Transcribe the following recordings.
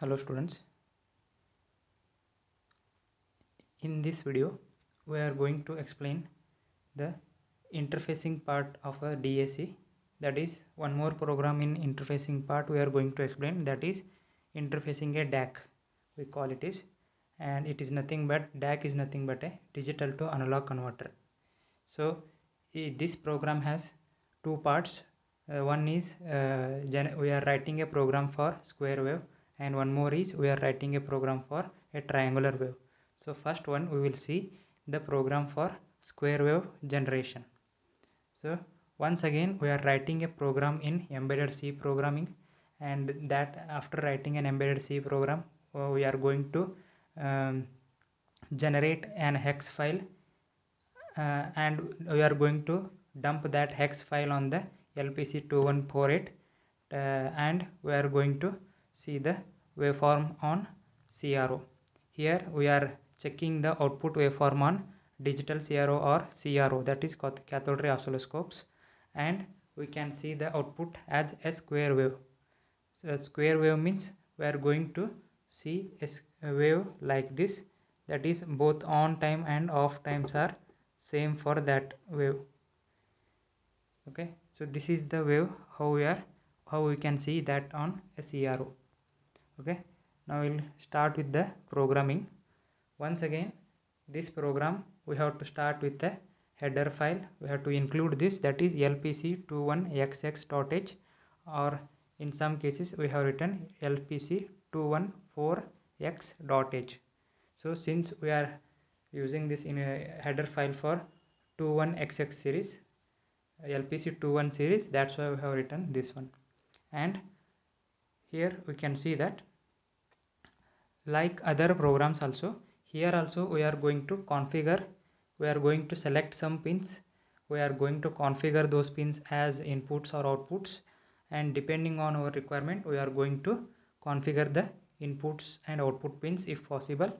Hello students, in this video we are going to explain the interfacing part of a DAC. That is one more program in interfacing part we are going to explain, that is interfacing a DAC we call it is, and it is nothing but DAC is nothing but a digital to analog converter. So this program has two parts. One is we are writing a program for square wave, and one more is we are writing a program for a triangular wave. So first one we will see the program for square wave generation. So once again we are writing a program in embedded C programming, and that after writing an embedded C program we are going to generate an hex file, and we are going to dump that hex file on the LPC2148, and we are going to see the waveform on CRO. Here we are checking the output waveform on digital CRO or CRO, that is cathode ray oscilloscopes, and we can see the output as a square wave. So a square wave means we are going to see a wave like this, that is both on time and off times are same for that wave. Okay, so this is the wave how we can see that on a CRO. Okay, now we'll start with the programming. Once again, this program we have to start with the header file. We have to include this, that is lpc21xx.h, or in some cases we have written lpc214x.h. So since we are using this in a header file for 21xx series, LPC21 series, that's why we have written this one. And here we can see that like other programs also, here also we are going to configure, we are going to select some pins, we are going to configure those pins as inputs or outputs, and depending on our requirement we are going to configure the inputs and output pins if possible,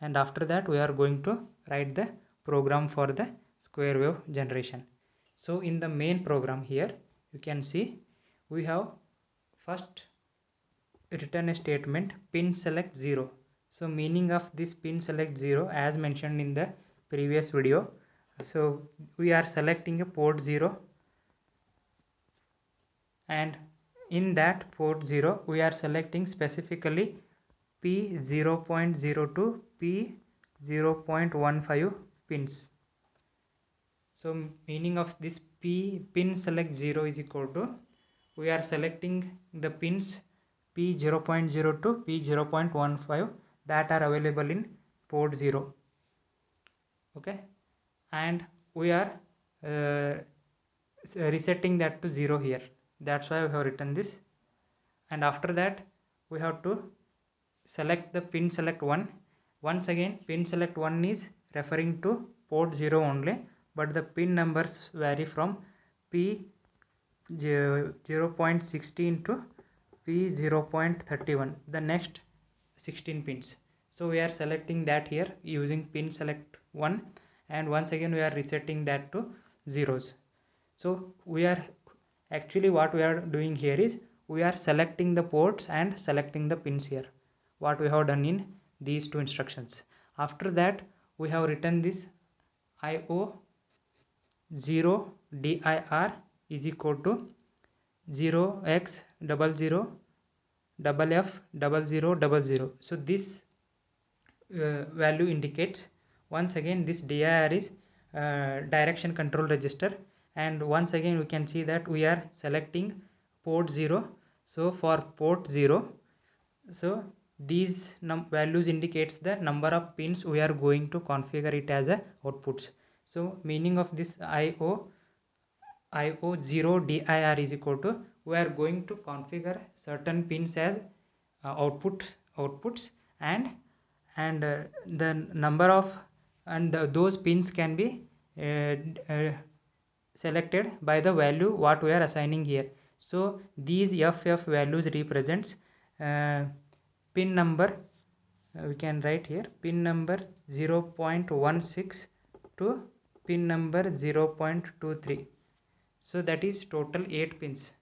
and after that we are going to write the program for the square wave generation. So in the main program here you can see we have first written a statement pin select 0. So meaning of this pin select 0 as mentioned in the previous video, so we are selecting a port 0, and in that port 0 we are selecting specifically P0.0 to P0.15 pins. So meaning of this pin select 0 is equal to, we are selecting the pins P0.0 to P0.15 that are available in port 0. Okay, and we are resetting that to 0 here, that's why we have written this. And after that we have to select the pin select 1. Once again, pin select 1 is referring to port 0 only, but the pin numbers vary from P0.16 to P0.31, the next 16 pins. So we are selecting that here using pin select 1, and once again we are resetting that to zeros. So we are actually, what we are doing here is we are selecting the ports and selecting the pins here, what we have done in these two instructions. After that we have written this IO 0 dir is equal to 0x00FF0000. So this value indicates, once again this dir is direction control register, and once again we can see that we are selecting port 0. So for port 0, so these values indicates the number of pins we are going to configure it as a outputs. So meaning of this IO 0 dir is equal to, we are going to configure certain pins as outputs, and the number of those pins can be selected by the value what we are assigning here. So these FF values represents pin number, we can write here pin number 0.16 to pin number 0.23. so that is total 8 pins.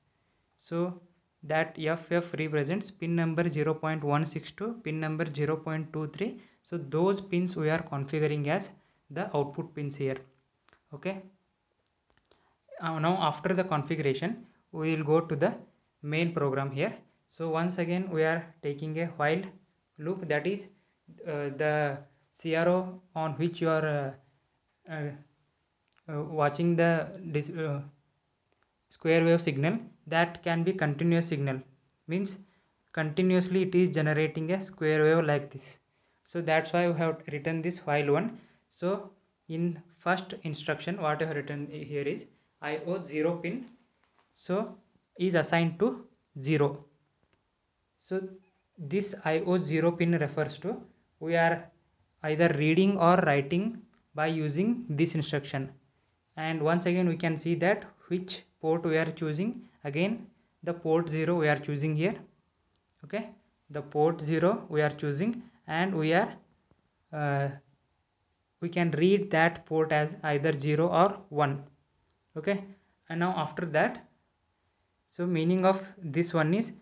So that FF represents pin number 0.162, pin number 0.23. so those pins we are configuring as the output pins here. Okay, now after the configuration we will go to the main program here. So once again we are taking a while loop, that is the CRO on which you are watching the square wave signal, that can be continuous signal, means continuously it is generating a square wave like this. So that's why we have written this while one. So in first instruction what I have written here is IO 0 pin so is assigned to 0. So this IO 0 pin refers to we are either reading or writing by using this instruction. And once again we can see that which port we are choosing. Again the port 0 we are choosing here. Okay, the port 0 we are choosing, and we can read that port as either 0 or 1. Okay, and now after that, so meaning of this one is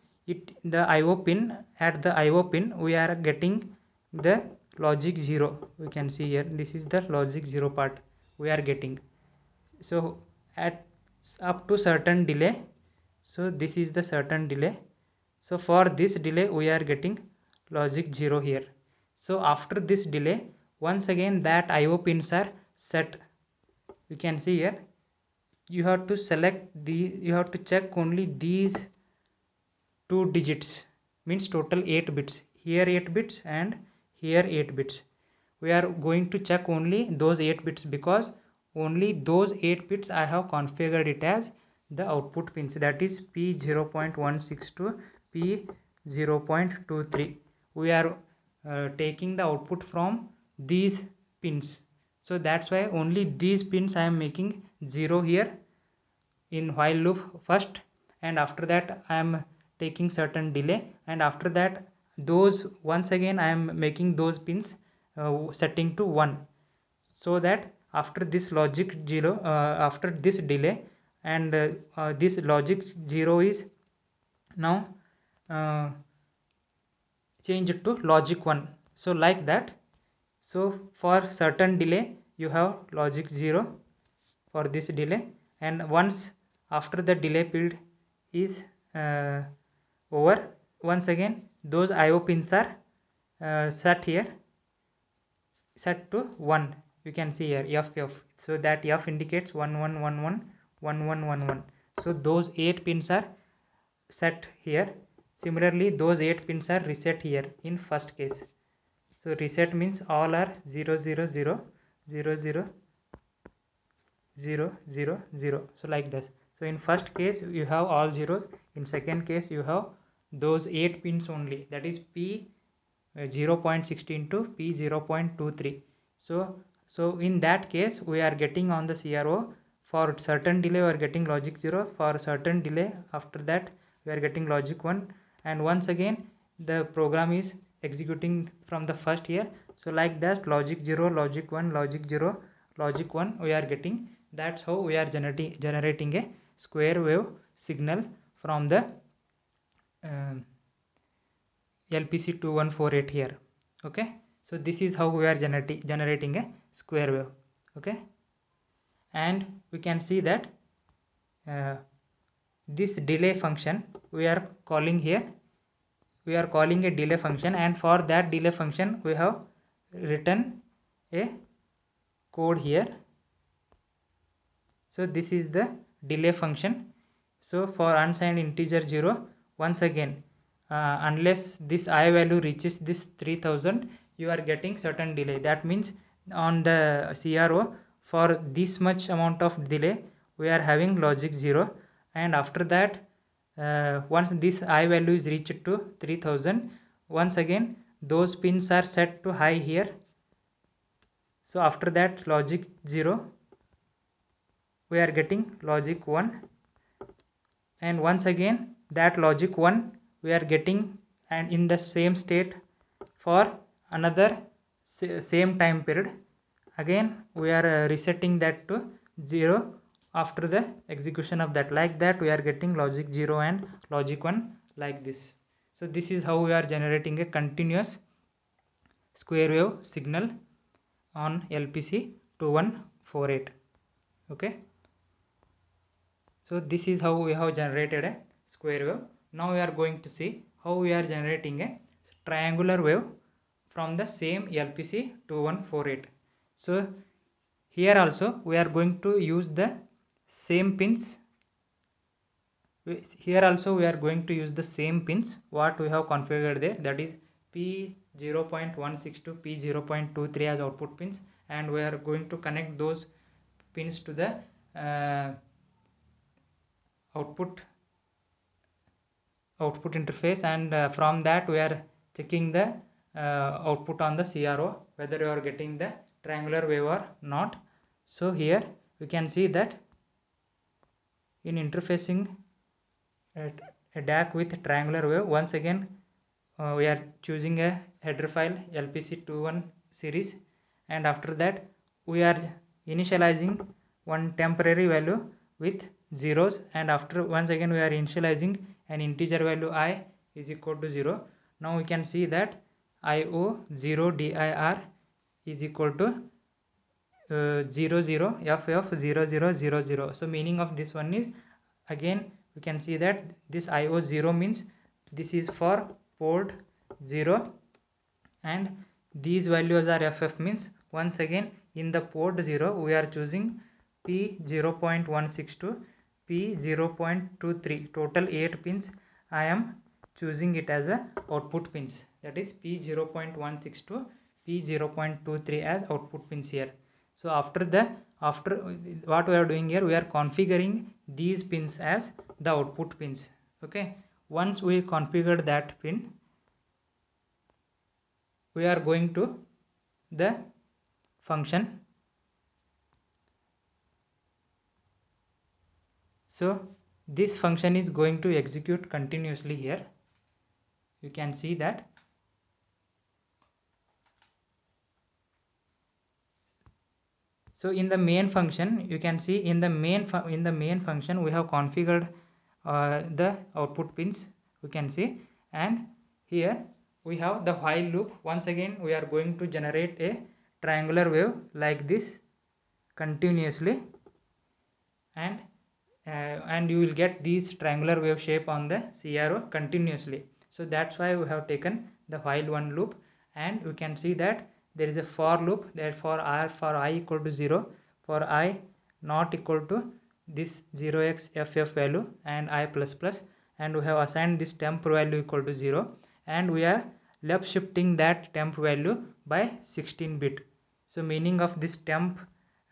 the IO pin, at the IO pin we are getting the logic 0. We can see here, this is the logic 0 part we are getting. So at up to certain delay, so this is the certain delay. So for this delay we are getting logic 0 here. So after this delay, once again that IO pins are set. You can see here, you have to select you have to check only these 2 digits, means total 8 bits, here 8 bits and here 8 bits. We are going to check only those 8 bits because only those 8 bits I have configured it as the output pins, that is P0.16 to P0.23. we are taking the output from these pins, so that's why only these pins I am making 0 here in while loop first, and after that I am taking certain delay, and after that those once again I am making those pins setting to 1, so that after this logic 0 after this delay and this logic 0 is now changed to logic 1. So like that, so for certain delay you have logic 0 for this delay, and once after the delay period is over, once again those IO pins are set here, set to 1. You can see here FF, so that F indicates 1111 1111. so those 8 pins are set here. Similarly those 8 pins are reset here in first case. So reset means all are 0 0 0 0 0 0 0 0, so like this. So in first case you have all zeros, in second case you have those 8 pins only, that is P 0.16 to P 0.23. so in that case we are getting on the CRO for certain delay we are getting logic 0, for certain delay after that we are getting logic 1, and once again the program is executing from the first here. So like that, logic 0 logic 1 logic 0 logic 1 we are getting. That's how we are generating a square wave signal from the LPC 2148 here. Okay, so this is how we are generating a square wave. Okay, and we can see that this delay function we are calling here, we are calling a delay function, and for that delay function we have written a code here. So this is the delay function. So for unsigned integer 0, once again unless this I value reaches this 3000 you are getting certain delay. That means on the CRO for this much amount of delay we are having logic 0, and after that once this I value is reached to 3000, once again those pins are set to high here. So after that logic 0 we are getting logic 1, and once again that logic 1 we are getting and in the same state for another same time period. Again we are resetting that to 0 after the execution of that. Like that we are getting logic 0 and logic 1 like this. So this is how we are generating a continuous square wave signal on LPC 2148. Okay, so this is how we have generated a square wave. Now we are going to see how we are generating a triangular wave from the same LPC 2148. So here also we are going to use the same pins. Here also we are going to use the same pins what we have configured there, that is P0.16 to P0.23 as output pins, and we are going to connect those pins to the output interface, and from that we are checking the output on the CRO whether you are getting the triangular wave or not. So here we can see that in interfacing a DAC with triangular wave, once again we are choosing a header file LPC21 series, and after that we are initializing one temporary value with zeros, and after once again we are initializing an integer value I is equal to 0. Now we can see that IO0 dir is equal to 00 FF 0000. So meaning of this one is, again we can see that this IO0 means this is for port 0, and these values are FF means once again in the port 0 we are choosing P0.16 to P0.23, total 8 pins I am choosing it as a output pins, that is P0.16 to P0.23 as output pins here. So after what we are doing here, we are configuring these pins as the output pins. Okay, once we configured that pin, we are going to the function. So this function is going to execute continuously here. You can see that. So in the main function, you can see in the main function we have configured the output pins, you can see, and here we have the while loop. Once again we are going to generate a triangular wave like this continuously, and you will get this triangular wave shape on the CRO continuously. So that's why we have taken the while one loop, and you can see that there is a for loop there for I equal to 0, for I not equal to this 0xFF value and I plus plus, and we have assigned this temp value equal to 0, and we are left shifting that temp value by 16 bit. So meaning of this temp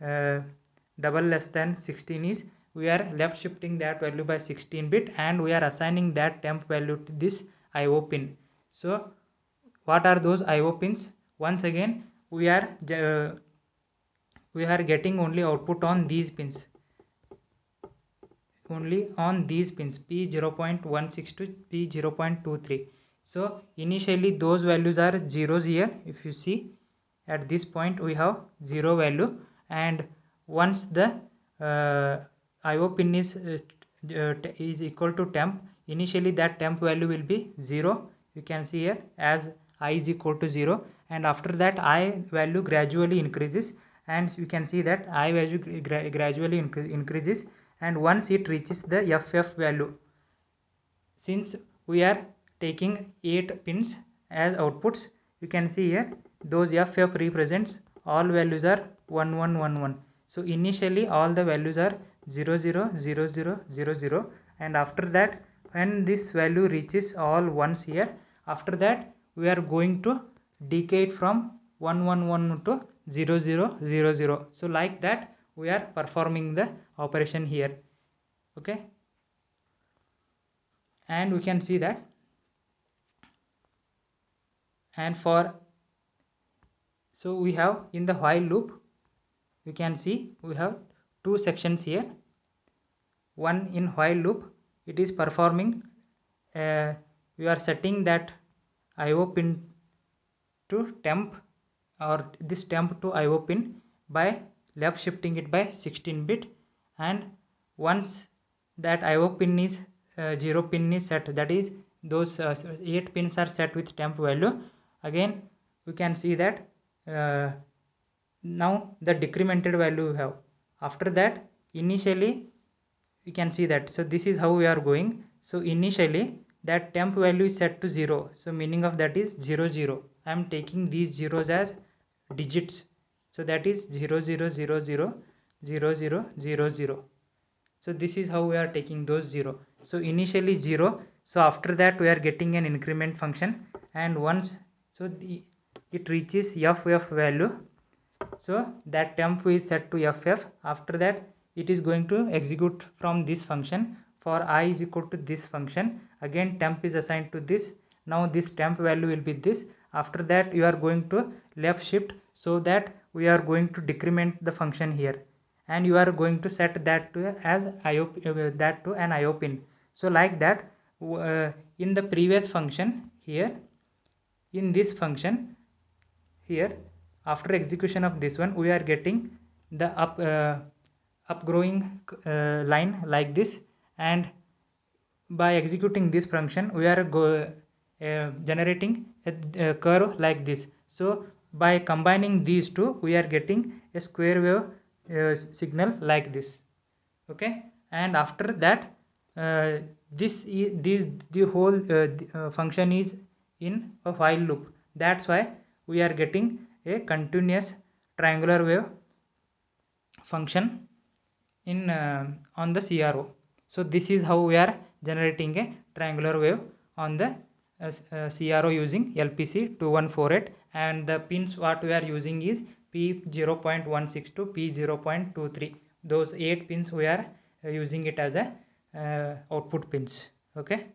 double less than 16 is we are left shifting that value by 16 bit, and we are assigning that temp value to this IO pin. So what are those IO pins? Once again we are getting only output on these pins, only on these pins P0.16 to P0.23. so initially those values are zeros here. If you see at this point we have 0 value, and once the IO pin is equal to temp, initially that temp value will be 0. You can see here as I is equal to 0, and after that I value gradually increases, and you can see that I value gradually increases, and once it reaches the FF value, since we are taking 8 pins as outputs, you can see here those FF represents all values are 1111. So initially all the values are 000000, and after that when this value reaches all ones here, after that we are going to decay it from 111 to 0000. So like that we are performing the operation here. Okay, and we can see that, and so we have in the while loop, you can see we have two sections here. One in while loop, it is performing we are setting that IO pin to temp, or this temp to IO pin by left shifting it by 16 bit, and once that IO pin is 0 pin is set, that is those 8 pins are set with temp value, again we can see that now the decremented value we have. After that, initially we can see that, so this is how we are going. So initially that temp value is set to 0, so meaning of that is 0 0. I am taking these zeros as digits, so that is 0 0 0 0 0 0 0 0. So this is how we are taking those 0. So initially 0, so after that we are getting an increment function, and once it reaches ff value, so that temp is set to ff. After that it is going to execute from this function. For I is equal to this function, again temp is assigned to this. Now this temp value will be this. After that you are going to left shift, so that we are going to decrement the function here, and you are going to set that to as IO, that to an IO pin. So like that, in the previous function here, in this function here, after execution of this one, we are getting the upgrowing line like this, and by executing this function we are generating a curve like this. So by combining these two, we are getting a square wave signal like this. Okay, and after that the whole function is in a while loop. That's why we are getting a continuous triangular wave function in on the CRO. So this is how we are generating a triangular wave on the CRO using LPC2148, and the pins what we are using is P0.16 to P0.23. those 8 pins we are using it as a output pins. Okay.